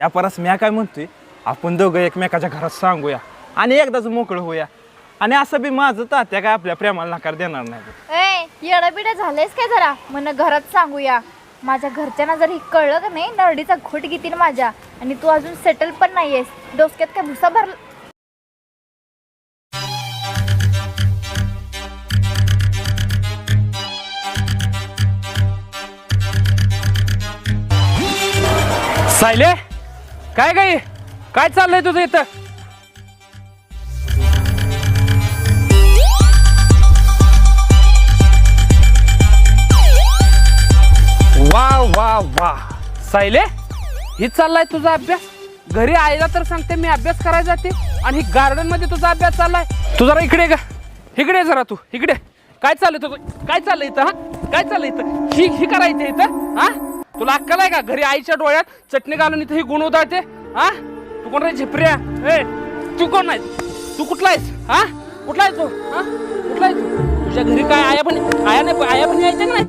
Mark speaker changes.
Speaker 1: या परस मी काय म्हणतोय, आपण दोघं एकमेकाच्या घरात सांगूया आणि एकदाच मोकळं होऊया. आणि असं बी माझं तात्या काय आपल्या प्रेमाला नकार देणार नाही.
Speaker 2: ए येडबिडे झालेस काय जरा म्हण घरात सांगूया. माझ्या घरच्यांना जर ही कळलं का नाही नरडीचा घोट घेतील माझ्या. आणि तू अजून सेटल पण नाहीयेस, डोसक्यात काय भुसा भरला.
Speaker 3: सायले काय काय चाललंय तुझं इथं? वा वा वा सायले, ही चाललाय तुझा अभ्यास? घरी आईला तर सांगते मी अभ्यास करायला जाते आणि गार्डन मध्ये तुझा अभ्यास चाललाय. तू जरा इकडे का, इकडे जरा तू इकडे. काय चाललंय तुझं? काय चाललंय इथं? हा काय चाललंय इथं? ही करायचं इथं? हा तुला अक्कल आहे का? घरी आईच्या डोळ्यात चटणी घालून इथं ही गुण उधळते. हा तू कोण रे झिपऱ्या? ए तू कोण आहेस? तू कुठला आहेस? हा कुठला आहे तू? हा कुठला आहे तू? तुझ्या घरी काय आया पण यायचं का नाही?